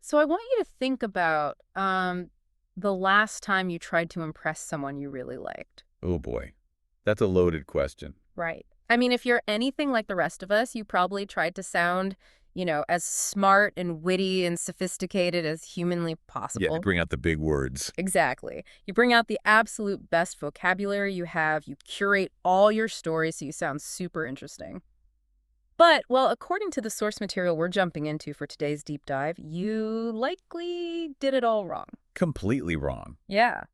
So I want you to think about the last time you tried to impress someone you really liked. Oh boy, that's a loaded question. Right. I mean, if you're anything like the rest of us, you probably tried to sound, as smart and witty and sophisticated as humanly Yeah, possible. bring out the big words. Exactly. You bring out the absolute best vocabulary you have. You curate all your stories so you sound super interesting. But, well, according to the source material we're jumping into for today's deep dive, you likely did it all wrong. Completely wrong. Yeah.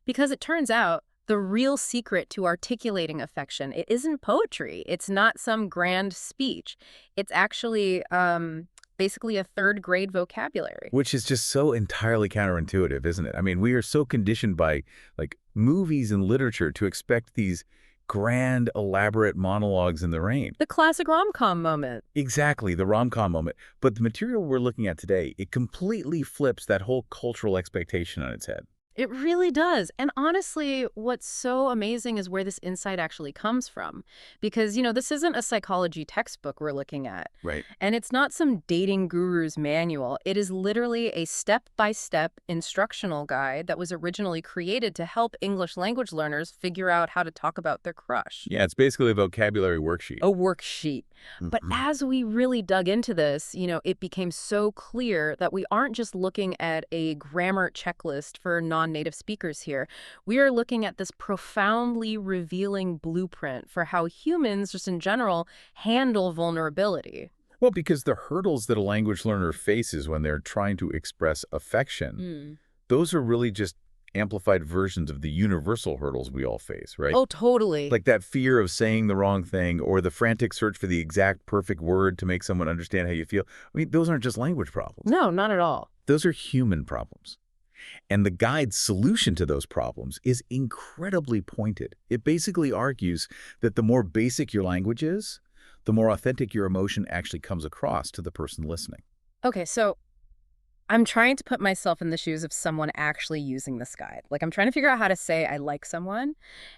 Because it turns out the real secret to articulating affection, it isn't poetry. It's not some grand speech. It's actually basically a third grade vocabulary. Which is just so entirely counterintuitive, isn't it? I mean, we are so conditioned by like movies and literature to expect these grand, elaborate monologues in the rain. The classic rom-com moment. Exactly, the rom-com moment. But the material we're looking at today, it completely flips that whole cultural expectation on its head. It really does. And honestly, what's so amazing is where this insight actually comes from. Because, this isn't a psychology textbook we're looking at. Right. And it's not some dating guru's manual. It is literally a step-by-step instructional guide that was originally created to help English language learners figure out how to talk about their crush. Yeah, it's basically a vocabulary worksheet. A worksheet. But Mhm. as we really dug into this, it became so clear that we aren't just looking at a grammar checklist for non-native speakers here. We are looking at this profoundly revealing blueprint for how humans, just in general, handle vulnerability. Well, because the hurdles that a language learner faces when they're trying to express affection, Mm. those are really just amplified versions of the universal hurdles we all face, right? Oh, totally. Like that fear of saying the wrong thing or the frantic search for the exact perfect word to make someone understand how you feel. I mean, those aren't just language problems. No, not at all. Those are human problems. And the guide's solution to those problems is incredibly pointed. It basically argues that the more basic your language is, the more authentic your emotion actually comes across to the person listening. Okay, so I'm trying to put myself in the shoes of someone actually using this guide. Like, I'm trying to figure out how to say I like someone,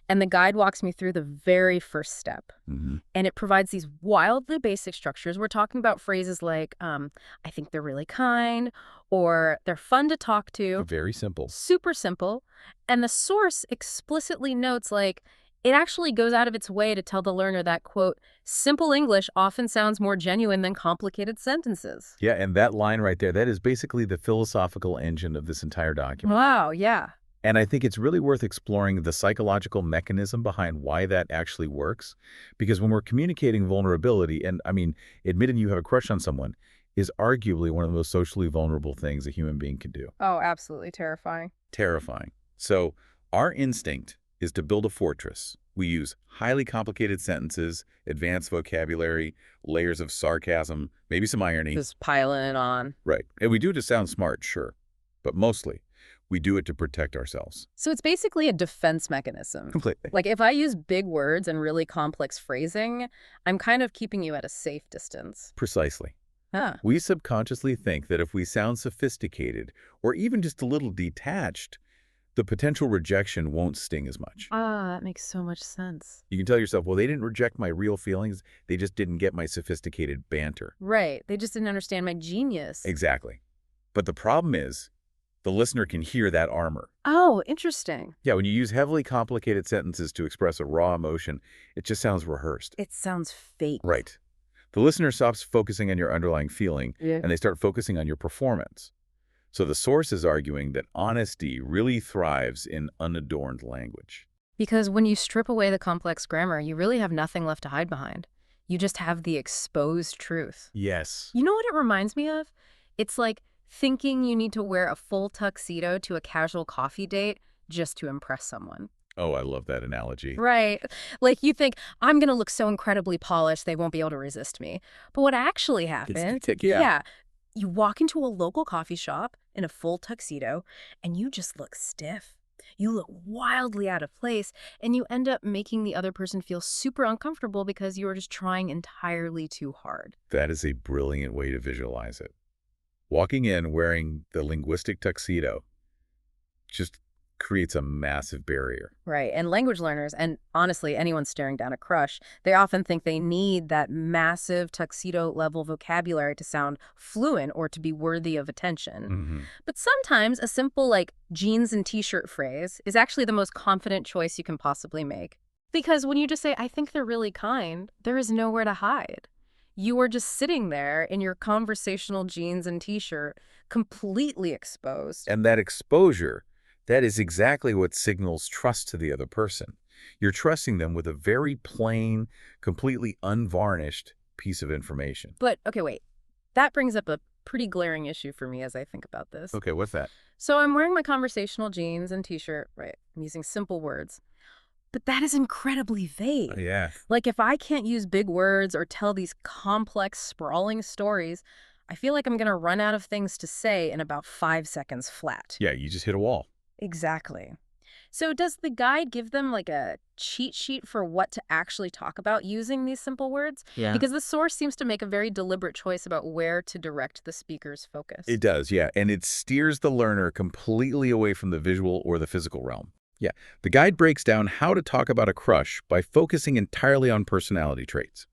and the guide walks me through the very first step. Hmm. And it provides these wildly basic structures. We're talking about phrases like, I think they're really kind, or they're fun to talk to. Very simple. Super simple. And the source explicitly notes, like, it actually goes out of its way to tell the learner that, quote, simple English often sounds more genuine than complicated sentences. Yeah, and that line right there, that is basically the philosophical engine of this entire document. Wow, yeah. And I think it's really worth exploring the psychological mechanism behind why that actually works. Because when we're communicating vulnerability, and I mean, admitting you have a crush on someone is arguably one of the most socially vulnerable things a human being can do. Oh, absolutely terrifying. Terrifying. So our instinct is to build a fortress. We use highly complicated sentences, advanced vocabulary, layers of sarcasm, maybe some irony. Just piling it on. Right. And we do it to sound smart, sure. But mostly, we do it to protect ourselves. So it's basically a defense mechanism. Completely. Like, if I use big words and really complex phrasing, I'm kind of keeping you at a safe distance. Precisely. Huh. We subconsciously think that if we sound sophisticated or even just a little detached, the potential rejection won't sting as much. Ah, that makes so much sense. You can tell yourself, well, they didn't reject my real feelings. They just didn't get my sophisticated banter. Right. They just didn't understand my genius. Exactly. But the problem is, the listener can hear that armor. Oh, interesting. Yeah, when you use heavily complicated sentences to express a raw emotion, it just sounds rehearsed. It sounds fake. Right. The listener stops focusing on your underlying feeling, Yeah. and they start focusing on your performance. So the source is arguing that honesty really thrives in unadorned language. Because when you strip away the complex grammar, you really have nothing left to hide behind. You just have the exposed truth. Yes. You know what it reminds me of? It's like thinking you need to wear a full tuxedo to a casual coffee date just to impress someone. Oh, I love that analogy. Right. Like, you think, I'm going to look so incredibly polished, they won't be able to resist me. But what actually happened, Yeah. you walk into a local coffee shop in a full tuxedo, and you just look stiff. You look wildly out of place, and you end up making the other person feel super uncomfortable because you were just trying entirely too hard. That is a brilliant way to visualize it. Walking in wearing the linguistic tuxedo just creates a massive barrier. Right. And language learners, and honestly, anyone staring down a crush, they often think they need that massive tuxedo level vocabulary to sound fluent or to be worthy of attention. Hmm. But sometimes a simple, like, jeans and t-shirt phrase is actually the most confident choice you can possibly make. Because when you just say, I think they're really kind, there is nowhere to hide. You are just sitting there in your conversational jeans and t-shirt, completely exposed. And that exposure, that is exactly what signals trust to the other person. You're trusting them with a very plain, completely unvarnished piece of information. But, okay, wait. That brings up a pretty glaring issue for me as I think about this. Okay, what's that? So I'm wearing my conversational jeans and t-shirt, right? I'm using simple words. But that is incredibly vague. Yeah. Like, if I can't use big words or tell these complex, sprawling stories, I feel like I'm going to run out of things to say in about 5 seconds flat. Yeah, you just hit a wall. Exactly. So does the guide give them like a cheat sheet for what to actually talk about using these simple words? Yeah. Because the source seems to make a very deliberate choice about where to direct the speaker's focus. It does, yeah. And it steers the learner completely away from the visual or the physical realm. Yeah. The guide breaks down how to talk about a crush by focusing entirely on personality traits.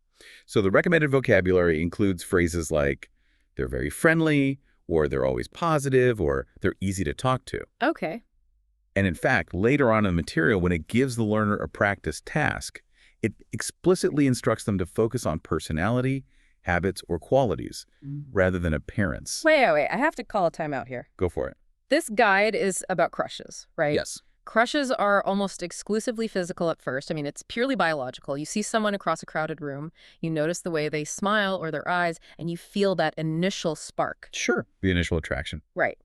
So the recommended vocabulary includes phrases like, they're very friendly, or they're always positive, or they're easy to talk to. Okay. And in fact, later on in the material, when it gives the learner a practice task, it explicitly instructs them to focus on personality, habits, or qualities, rather than appearance. Wait. I have to call a timeout here. Go for it. This guide is about crushes, right? Yes. Crushes are almost exclusively physical at first. I mean, it's purely biological. You see someone across a crowded room, you notice the way they smile or their eyes, and you feel that initial spark. Sure. The initial attraction. Right.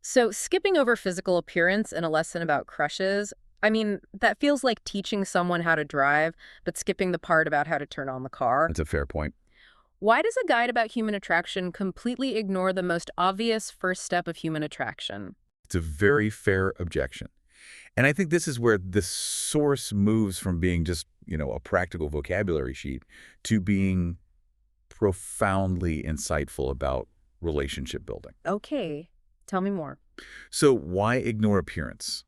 So skipping over physical appearance in a lesson about crushes, I mean, that feels like teaching someone how to drive, but skipping the part about how to turn on the car. That's a fair point. Why does a guide about human attraction completely ignore the most obvious first step of human attraction? It's a very fair objection. And I think this is where the source moves from being just, a practical vocabulary sheet to being profoundly insightful about relationship building. Okay, tell me more. So why ignore appearance?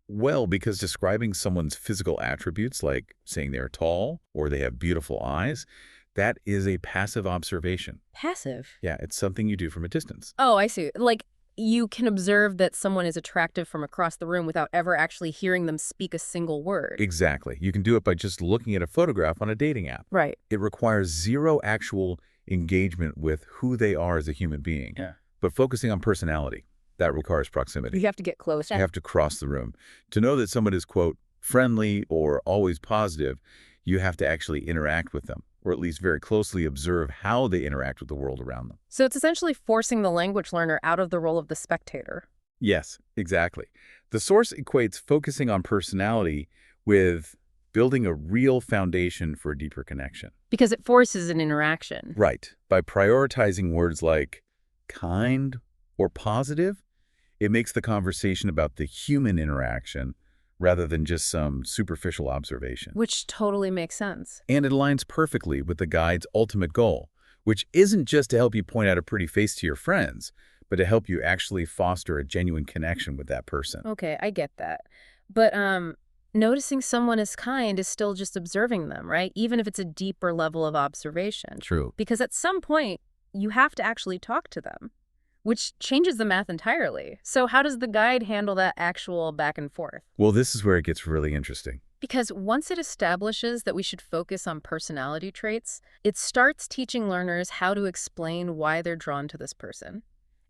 Well, because describing someone's physical attributes, like saying they're tall or they have beautiful eyes, that is a passive observation. Passive? Yeah, it's something you do from a distance. Oh, I see. Like, you can observe that someone is attractive from across the room without ever actually hearing them speak a single word. Exactly. You can do it by just looking at a photograph on a dating app. Right. It requires zero actual engagement with who they are as a human being. Yeah. But focusing on personality, that requires proximity. You have to get close. You have to cross the room. To know that someone is, quote, friendly or always positive, you have to actually interact with them, or at least very closely observe how they interact with the world around them. So it's essentially forcing the language learner out of the role of the spectator. Yes, exactly. The source equates focusing on personality with building a real foundation for a deeper connection. Because it forces an interaction. Right. By prioritizing words like kind or positive, it makes the conversation about the human interaction rather than just some superficial observation. Which totally makes sense. And it aligns perfectly with the guide's ultimate goal, which isn't just to help you point out a pretty face to your friends, but to help you actually foster a genuine connection with that person. Okay, I get that. But noticing someone is kind is still just observing them, right? Even if it's a deeper level of observation. True. Because at some point, you have to actually talk to them, which changes the math entirely. So how does the guide handle that actual back and forth? Well, this is where it gets really interesting. Because once it establishes that we should focus on personality traits, it starts teaching learners how to explain why they're drawn to this person.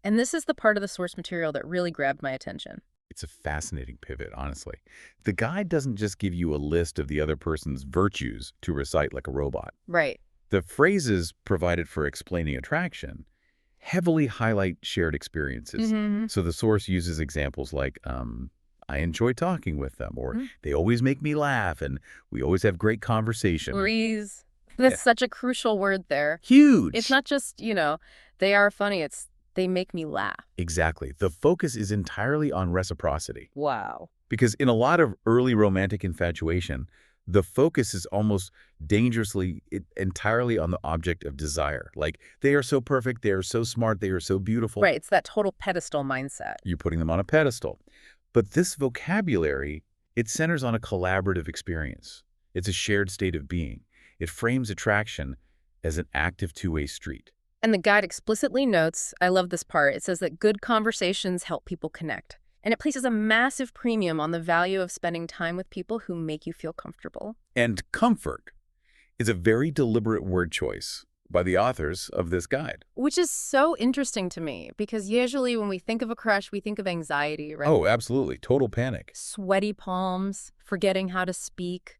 And this is the part of the source material that really grabbed my attention. It's a fascinating pivot, honestly. The guide doesn't just give you a list of the other person's virtues to recite like a robot. Right. The phrases provided for explaining attraction heavily highlight shared experiences. So the source uses examples like, I enjoy talking with them, or they always make me laugh, and we always have great conversation. Breeze. That's such a crucial word there. Huge. It's not just, they are funny. It's they make me laugh. Exactly. The focus is entirely on reciprocity. Wow. Because in a lot of early romantic infatuation, The focus is almost dangerously entirely on the object of desire. Like, they are so perfect, they are so smart, they are so beautiful. Right, it's that total pedestal mindset. You're putting them on a pedestal. But this vocabulary, it centers on a collaborative experience. It's a shared state of being. It frames attraction as an active two-way street. And the guide explicitly notes, I love this part, it says that good conversations help people connect. And it places a massive premium on the value of spending time with people who make you feel comfortable. And comfort is a very deliberate word choice by the authors of this guide. Which is so interesting to me, because usually when we think of a crush, we think of anxiety, right? Oh, absolutely. Total panic. Sweaty palms, forgetting how to speak,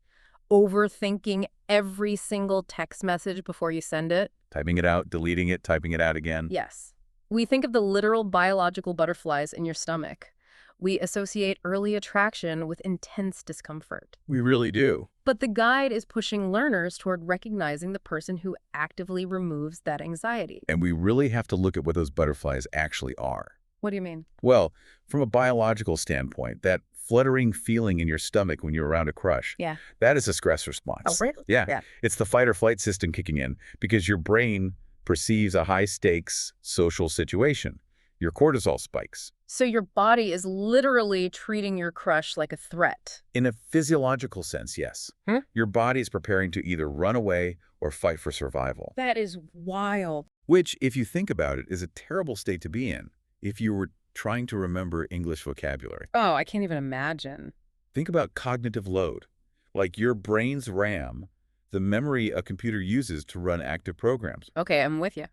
overthinking every single text message before you send it. Typing it out, deleting it, typing it out again. Yes. We think of the literal biological butterflies in your stomach. We associate early attraction with intense discomfort. We really do. But the guide is pushing learners toward recognizing the person who actively removes that anxiety. And we really have to look at what those butterflies actually are. What do you mean? Well, from a biological standpoint, that fluttering feeling in your stomach when you're around a crush, Yeah. that is a stress response. Oh, really? Yeah. Yeah. It's the fight or flight system kicking in because your brain perceives a high-stakes social situation. Your cortisol spikes. So your body is literally treating your crush like a threat. In a physiological sense, yes. Your body is preparing to either run away or fight for survival. That is wild. Which, if you think about it, is a terrible state to be in if you were trying to remember English vocabulary. Oh, I can't even imagine. Think about cognitive load. Like your brain's RAM, the memory a computer uses to run active programs. Okay, I'm with you.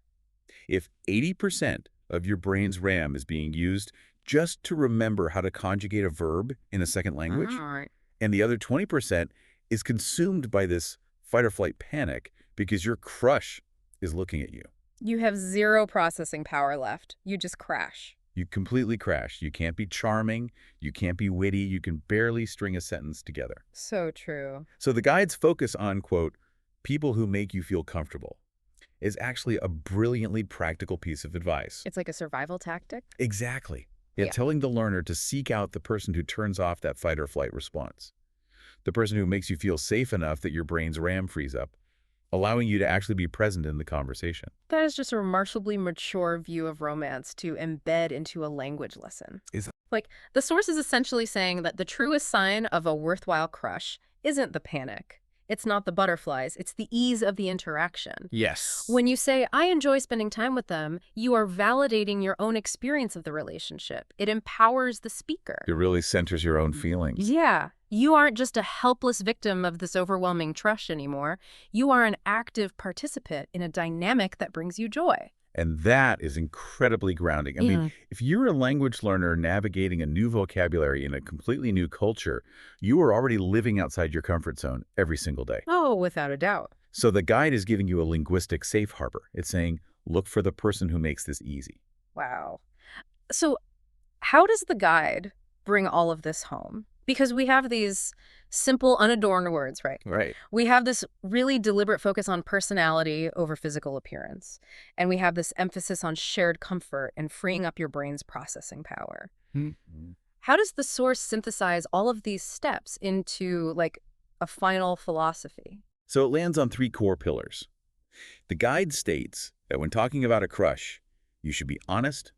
If 80% of your brain's RAM is being used just to remember how to conjugate a verb in a second language, All right. and the other 20% is consumed by this fight or flight panic because your crush is looking at you. You have zero processing power left. You just crash. You completely crash. You can't be charming. You can't be witty. You can barely string a sentence together. So true. So the guide's focus on, quote, people who make you feel comfortable is actually a brilliantly practical piece of advice. It's like a survival tactic. Exactly. Yeah, Yeah. telling the learner to seek out the person who turns off that fight or flight response. The person who makes you feel safe enough that your brain's RAM frees up, allowing you to actually be present in the conversation. That is just a remarkably mature view of romance to embed into a language lesson. Is Like, the source is essentially saying that the truest sign of a worthwhile crush isn't the panic. It's not the butterflies. It's the ease of the interaction. Yes. When you say, I enjoy spending time with them, you are validating your own experience of the relationship. It empowers the speaker. It really centers your own feelings. Yeah. You aren't just a helpless victim of this overwhelming trust anymore. You are an active participant in a dynamic that brings you joy. And that is incredibly grounding. I mean, if you're a language learner navigating a new vocabulary in a completely new culture, you are already living outside your comfort zone every single day. Oh, without a doubt. So the guide is giving you a linguistic safe harbor. It's saying, look for the person who makes this easy. Wow. So how does the guide bring all of this home? Because we have these simple, unadorned words, right? Right. We have this really deliberate focus on personality over physical appearance. And we have this emphasis on shared comfort and freeing up your brain's processing power. How does the source synthesize all of these steps into, like, a final philosophy? So it lands on 3 core pillars. The guide states that when talking about a crush, you should be honest,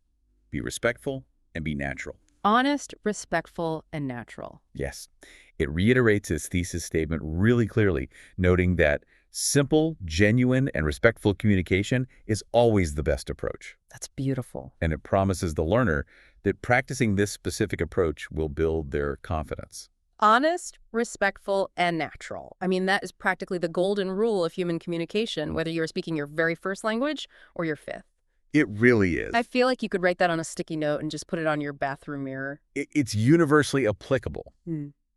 be respectful, and be natural. Honest, respectful, and natural. Yes. It reiterates its thesis statement really clearly, noting that simple, genuine, and respectful communication is always the best approach. That's beautiful. And it promises the learner that practicing this specific approach will build their confidence. Honest, respectful, and natural. I mean, that is practically the golden rule of human communication, whether you're speaking your very first language or your 5th. It really is. I feel like you could write that on a sticky note and just put it on your bathroom mirror. It's universally applicable.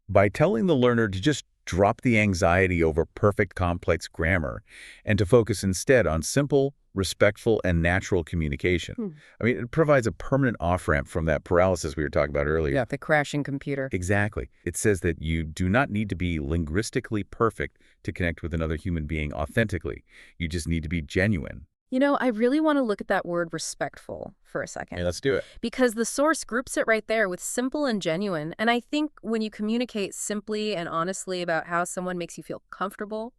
By telling the learner to just drop the anxiety over perfect, complex grammar and to focus instead on simple, respectful, and natural communication. I mean, it provides a permanent off-ramp from that paralysis we were talking about earlier. Yeah, the crashing computer. Exactly. It says that you do not need to be linguistically perfect to connect with another human being authentically. You just need to be genuine. I really want to look at that word respectful for a Okay, second, let's do it. because the source groups it right there with simple and genuine. And I think when you communicate simply and honestly about how someone makes you feel comfortable,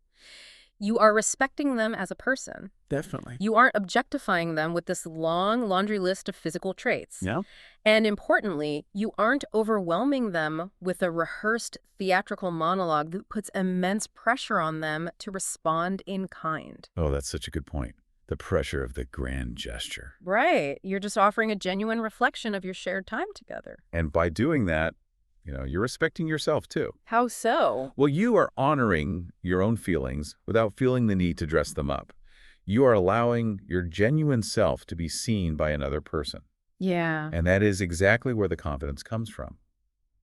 you are respecting them as a person. Definitely. You aren't objectifying them with this long laundry list of physical traits. Yeah. And importantly, you aren't overwhelming them with a rehearsed theatrical monologue that puts immense pressure on them to respond in kind. Oh, that's such a good point. The pressure of the grand gesture. Right. You're just offering a genuine reflection of your shared time together. And by doing that, you're respecting yourself too. How so? Well, you are honoring your own feelings without feeling the need to dress them up. You are allowing your genuine self to be seen by another person. Yeah. And that is exactly where the confidence comes from.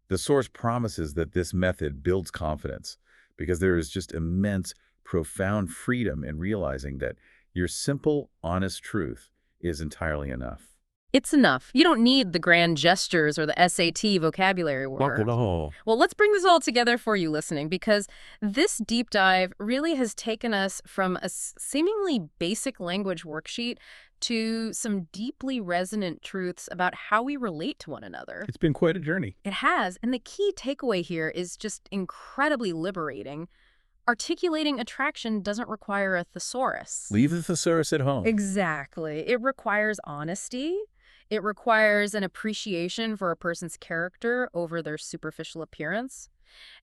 The source promises that this method builds confidence because there is just immense, profound freedom in realizing that your simple, honest truth is entirely enough. It's enough. You don't need the grand gestures or the SAT vocabulary words. No. Well, let's bring this all together for you listening, because this deep dive really has taken us from a seemingly basic language worksheet to some deeply resonant truths about how we relate to one another. It's been quite a journey. It has, and the key takeaway here is just incredibly liberating. Articulating attraction doesn't require a thesaurus. Leave the thesaurus at home. Exactly. It requires honesty. It requires an appreciation for a person's character over their superficial appearance.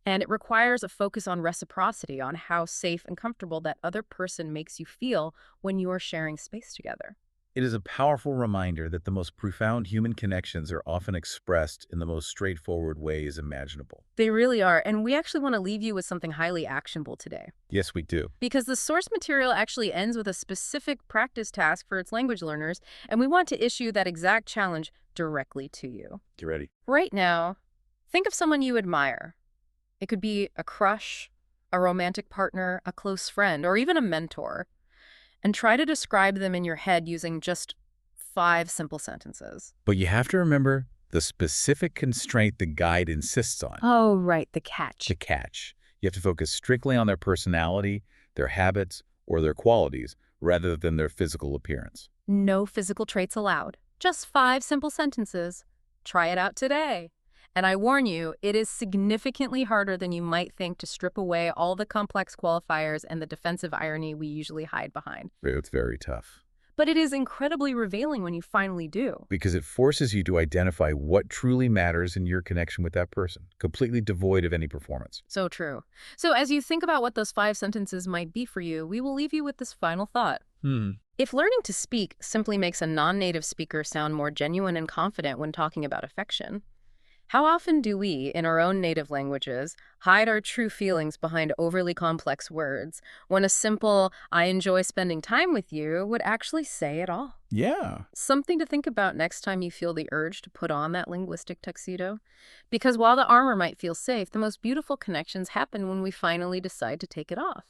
And it requires a focus on reciprocity, on how safe and comfortable that other person makes you feel when you are sharing space together. It is a powerful reminder that the most profound human connections are often expressed in the most straightforward ways imaginable. They really are. And we actually want to leave you with something highly actionable today. Yes, we do. Because the source material actually ends with a specific practice task for its language learners, and we want to issue that exact challenge directly to you. Get ready. Right now, think of someone you admire. It could be a crush, a romantic partner, a close friend, or even a mentor. And try to describe them in your head using just 5 simple sentences. But you have to remember the specific constraint the guide insists on. Oh, right, the catch. The catch. You have to focus strictly on their personality, their habits, or their qualities, rather than their physical appearance. No physical traits allowed. Just 5 simple sentences. Try it out today. And I warn you, it is significantly harder than you might think to strip away all the complex qualifiers and the defensive irony we usually hide behind. It's very tough. But it is incredibly revealing when you finally do. Because it forces you to identify what truly matters in your connection with that person, completely devoid of any performance. So true. So as you think about what those 5 sentences might be for you, we will leave you with this final thought. If learning to speak simply makes a non-native speaker sound more genuine and confident when talking about affection, how often do we, in our own native languages, hide our true feelings behind overly complex words when a simple, "I enjoy spending time with you," would actually say it all? Yeah. Something to think about next time you feel the urge to put on that linguistic tuxedo. Because while the armor might feel safe, the most beautiful connections happen when we finally decide to take it off.